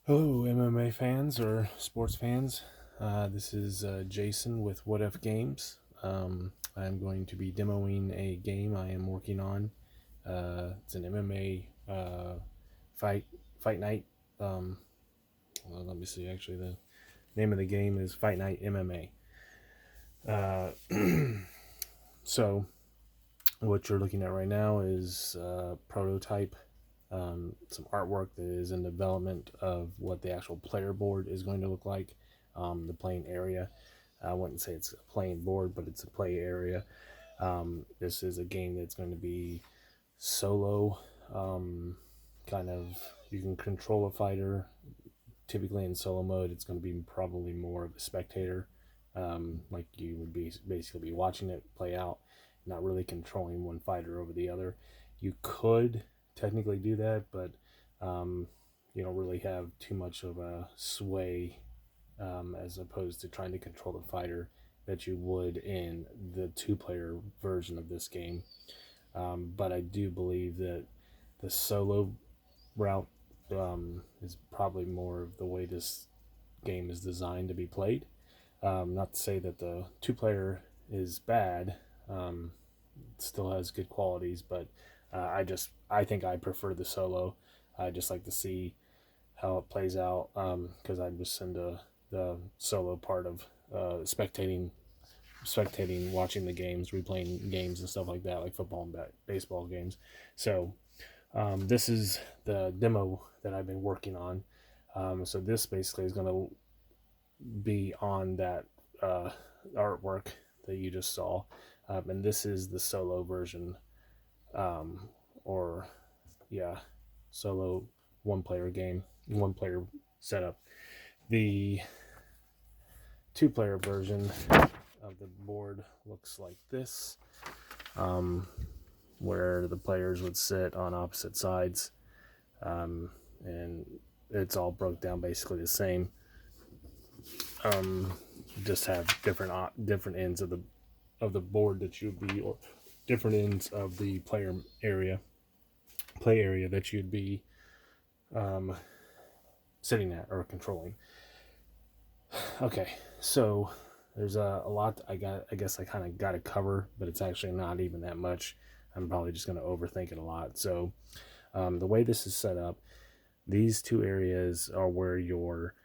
Hello, MMA fans or sports fans. This is Jason with If Games. I'm going to be demoing a game I am working on. It's an MMA fight night. Let me see. Actually, the name of the game is Fight Night MMA. So, what you're looking at right now is prototype. Some artwork that is in development of what the actual player board is going to look like, the playing area. I wouldn't say it's a playing board, but it's a play area. This is a game that's going to be solo, kind of, you can control a fighter. Typically in solo mode, it's going to be probably more of a spectator, like you would be basically be watching it play out, not really controlling one fighter over the other. You could technically do that, but you don't really have too much of a sway, as opposed to trying to control the fighter that you would in the two-player version of this game. But I do believe that the solo route is probably more of the way this game is designed to be played. Not to say that the two-player is bad. It still has good qualities, but I think I prefer the solo. I just like to see how it plays out, because I'm just into the solo part of spectating, watching the games, replaying games and stuff like that, like football and baseball games. So this is the demo that I've been working on. So this basically is going to be on that artwork that you just saw, and this is the solo version, um, or yeah, solo one-player game, one-player setup. The two-player version of the board looks like this, um, where the players would sit on opposite sides, and it's all broke down basically the same. Just have different ends of the board that you'd be, or different ends of the play area that you'd be sitting at or controlling. Okay, so there's a lot I guess I kind of got to cover, but it's actually not even that much. I'm probably just going to overthink it a lot. So the way this is set up, these two areas are where your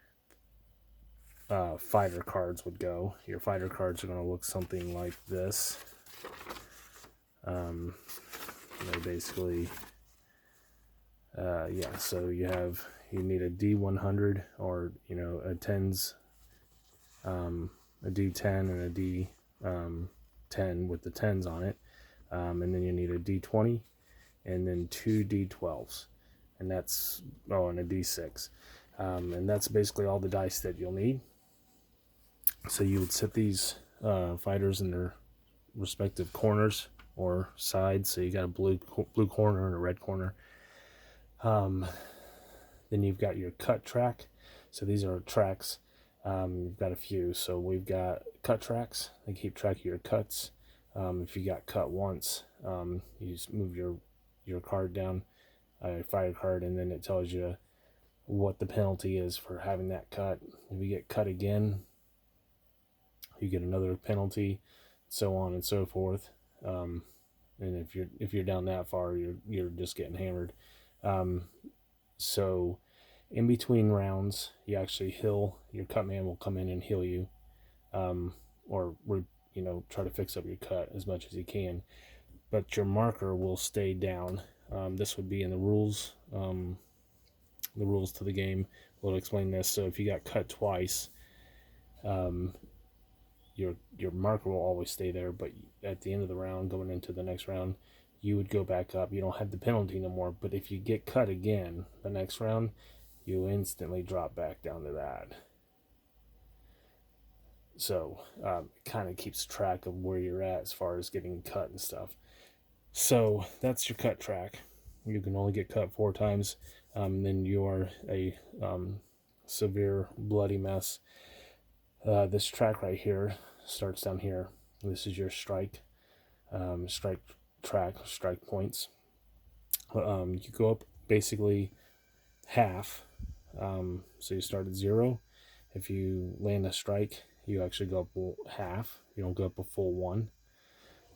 fighter cards would go. Your fighter cards are going to look something like this. They basically, yeah. So you need a D100, or a tens, a D10 and a D10 with the tens on it, and then you need a D20, and then two D12s, and and a D6, and that's basically all the dice that you'll need. So you would set these fighters in their respective corners or sides. So you got a blue corner and a red corner. Then you've got your cut track. So these are tracks. You've got a few. So we've got cut tracks. They keep track of your cuts. If you got cut once, you just move your card down, your fire card, and then it tells you what the penalty is for having that cut. If you get cut again, you get another penalty, so on and so forth. And if you're down that far, you're just getting hammered. So in between rounds, you actually heal. Your cut man will come in and heal you, or try to fix up your cut as much as he can. But your marker will stay down. This would be in the rules. The rules to the game will explain this. So if you got cut twice, your marker will always stay there, but at the end of the round, going into the next round, you would go back up. You don't have the penalty no more, but if you get cut again the next round, you instantly drop back down to that. So it kind of keeps track of where you're at as far as getting cut and stuff. So that's your cut track. You can only get cut 4 times, then you are a severe bloody mess. This track right here starts down here. This is your strike track, strike points. You go up basically half. So you start at 0. If you land a strike, you actually go up half. You don't go up a full 1.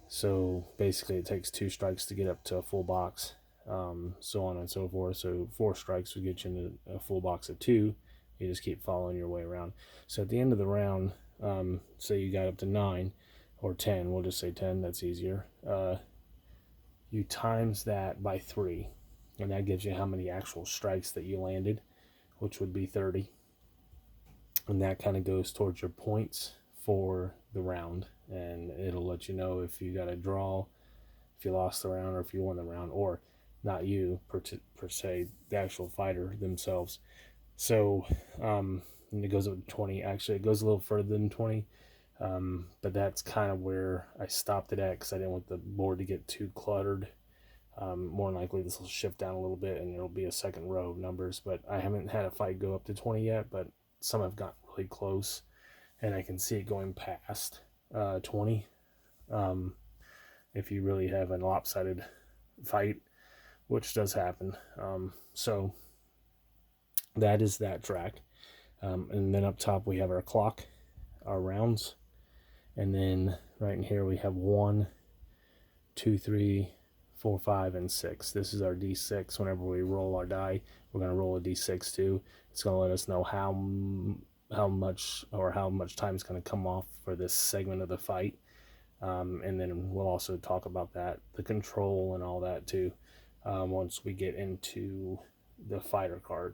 So basically, it takes 2 strikes to get up to a full box, so on and so forth. So 4 strikes would get you into a full box of 2. You just keep following your way around. So at the end of the round, say you got up to 9 or 10, we'll just say 10, that's easier. You times that by 3, and that gives you how many actual strikes that you landed, which would be 30. And that kind of goes towards your points for the round, and it'll let you know if you got a draw, if you lost the round, or if you won the round, or not you per se, the actual fighter themselves. So and it goes up to 20. Actually, it goes a little further than 20, but that's kind of where I stopped it at, because I didn't want the board to get too cluttered. More than likely this will shift down a little bit and there'll be a second row of numbers, but I haven't had a fight go up to 20 yet, but some have gotten really close, and I can see it going past 20 if you really have a lopsided fight, which does happen. So that is that track. And then up top we have our clock, our rounds, and then right in here we have 1, 2, 3, 4, 5, and 6. This is our D6. Whenever we roll our die, we're going to roll a D6 too. It's going to let us know how much time is going to come off for this segment of the fight. And then we'll also talk about that, the control and all that too, once we get into the fighter card.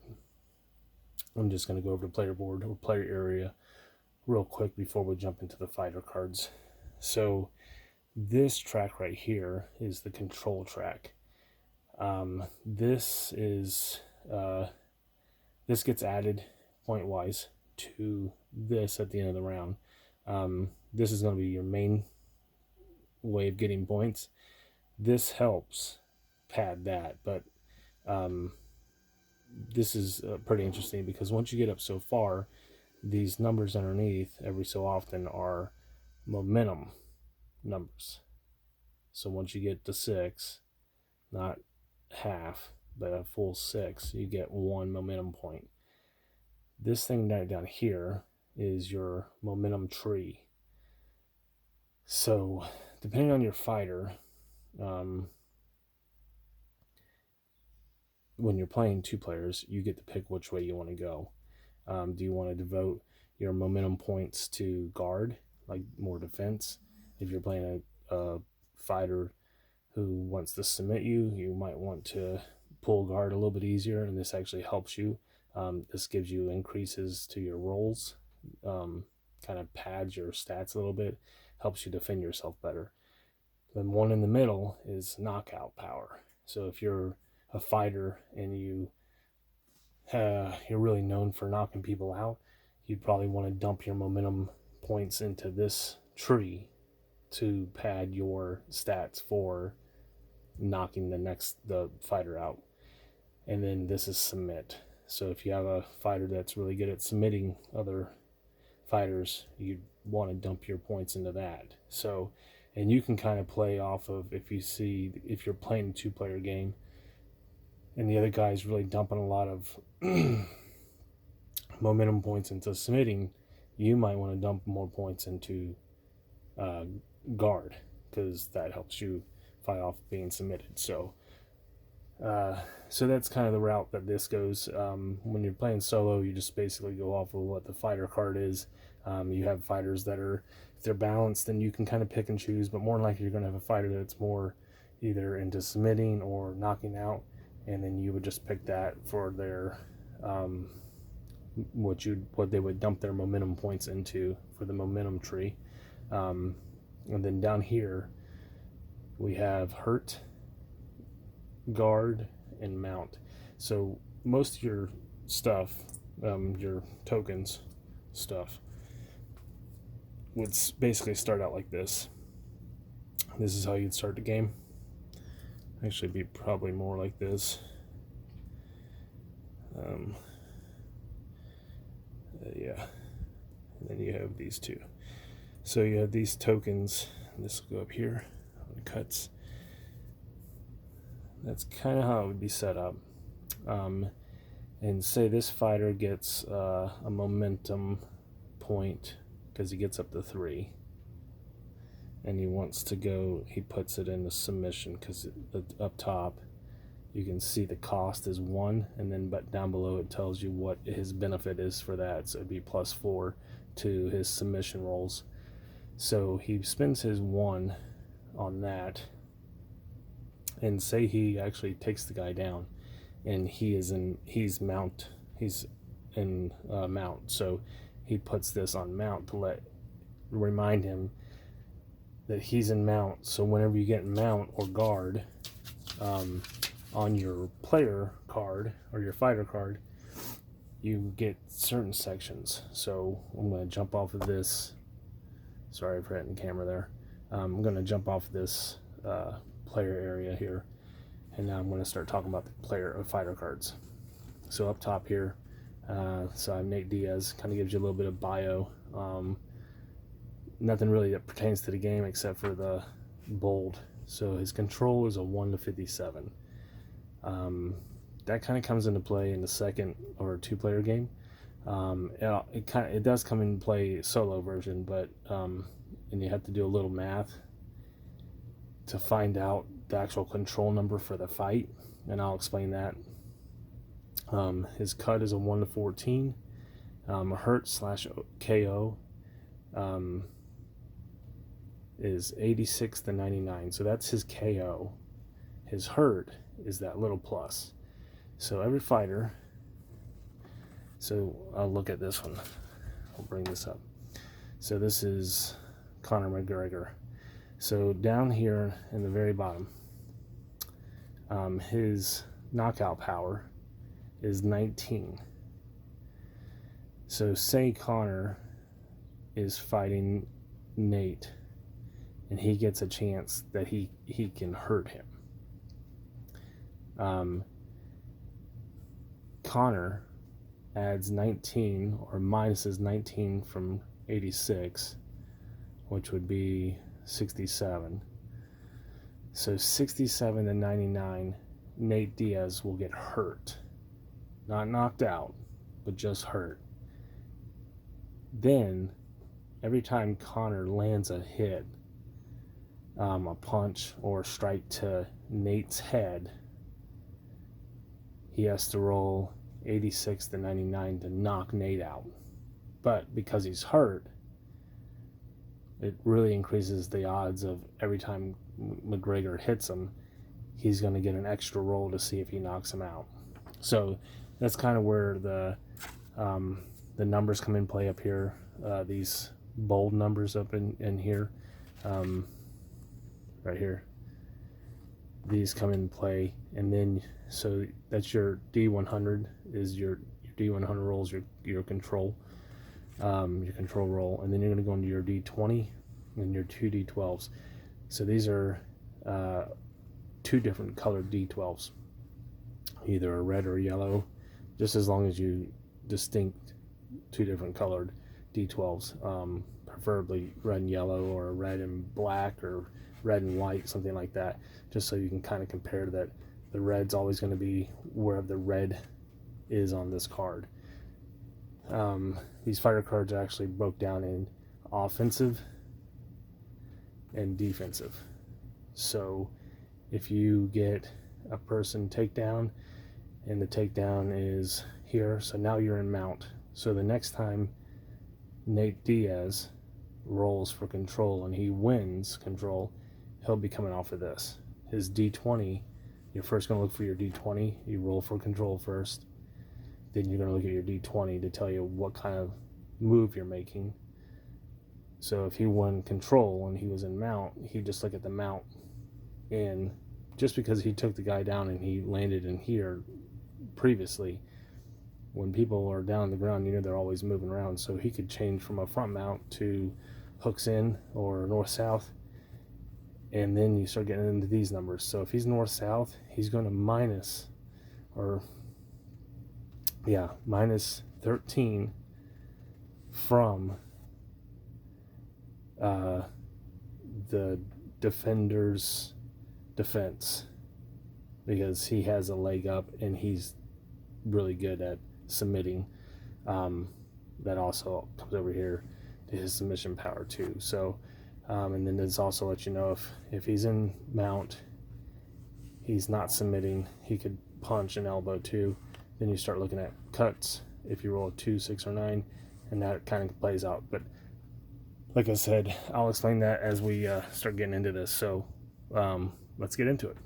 I'm just going to go over the player board or player area real quick before we jump into the fighter cards. So this track right here is the control track. This gets added point wise to this at the end of the round. This is going to be your main way of getting points. This helps pad that, but this is pretty interesting, because once you get up so far, these numbers underneath every so often are momentum numbers. So once you get to 6, not half, but a full 6, you get 1 momentum point. This thing right down here is your momentum tree. So depending on your fighter, when you're playing 2 players, you get to pick which way you want to go. Do you want to devote your momentum points to guard, like more defense? If you're playing a fighter who wants to submit you, you might want to pull guard a little bit easier, and this actually helps you. This gives you increases to your rolls, kind of pads your stats a little bit, helps you defend yourself better. Then one in the middle is knockout power. So if you're a fighter and you're really known for knocking people out, you'd probably want to dump your momentum points into this tree to pad your stats for knocking the fighter out. And then this is submit. So if you have a fighter that's really good at submitting other fighters, you'd want to dump your points into that. So, and you can kind of play off of, if you're playing a 2-player game and the other guy's really dumping a lot of momentum points into submitting, you might want to dump more points into guard, because that helps you fight off being submitted. So that's kind of the route that this goes. When you're playing solo, you just basically go off of what the fighter card is. You have fighters that are, if they're balanced, then you can kind of pick and choose, but more than likely you're going to have a fighter that's more either into submitting or knocking out, and then you would just pick that for their what they would dump their momentum points into for the momentum tree. And then down here we have hurt, guard, and mount. So most of your stuff, your tokens stuff, would basically start out like this. This is how you'd start the game. Actually, be probably more like this. Yeah. And then you have these two. So you have these tokens. This will go up here on cuts. That's kind of how it would be set up. And And say this fighter gets a momentum point because he gets up to 3, and he wants to go, he puts it in the submission because up top you can see the cost is 1, and then but down below it tells you what his benefit is for that. So it'd be +4 to his submission rolls. So he spends his 1 on that, and say he actually takes the guy down, and he's in mount. So he puts this on mount to remind him that he's in mount. So whenever you get mount or guard on your player card or your fighter card, you get certain sections. So I'm going to jump off of this. Sorry for hitting the camera there. I'm going to jump off this player area here, and now I'm going to start talking about the player or fighter cards. So up top here, so I'm Nate Diaz. Kind of gives you a little bit of bio. Nothing really that pertains to the game except for the bold. So his control is a 1-57. That kind of comes into play in the second or 2-player game. It does come into play solo version, but and you have to do a little math to find out the actual control number for the fight, and I'll explain that. His cut is a 1-14. Hurt/KO is 86-99. So that's his KO. His hurt is that little plus. So every fighter. So I'll look at this one. I'll bring this up. So this is Conor McGregor. So down here in the very bottom, his knockout power is 19. So say Conor is fighting Nate, and he gets a chance that he can hurt him. Conor adds 19 or minuses 19 from 86, which would be 67. So 67-99, Nate Diaz will get hurt. Not knocked out, but just hurt. Then, every time Conor lands a hit, a punch or strike to Nate's head, he has to roll 86-99 to knock Nate out. But because he's hurt, it really increases the odds of every time McGregor hits him, he's going to get an extra roll to see if he knocks him out. So that's kind of where the numbers come in play up here. These bold numbers up in here, right here. These come in play, and then so that's your D100 is your D100 rolls, your control roll, and then you're going to go into your D20 and your 2 D12s. So these are 2 different colored D12s, either a red or yellow, just as long as you distinct 2 different colored D12s, preferably red and yellow or red and black or red and white, something like that, just so you can kind of compare that the red's always going to be wherever the red is on this card. These fighter cards are actually broke down in offensive and defensive. So if you get a person takedown, and the takedown is here, so now you're in mount. So the next time Nate Diaz rolls for control and he wins control, he'll be coming off of this. His D20, you're first going to look for your D20. You roll for control first. Then you're going to look at your D20 to tell you what kind of move you're making. So if he won control and he was in mount, he'd just look at the mount. And just because he took the guy down and he landed in here previously, when people are down on the ground, you know they're always moving around. So he could change from a front mount to hooks in or north-south. And then you start getting into these numbers. So if he's north-south, he's going to minus 13 from the defender's defense, because he has a leg up and he's really good at submitting. That also comes over here to his submission power too. So, and then this also lets you know if he's in mount, he's not submitting, he could punch and elbow too. Then you start looking at cuts if you roll a 2, 6, or 9, and that kind of plays out. But like I said, I'll explain that as we start getting into this. So let's get into it.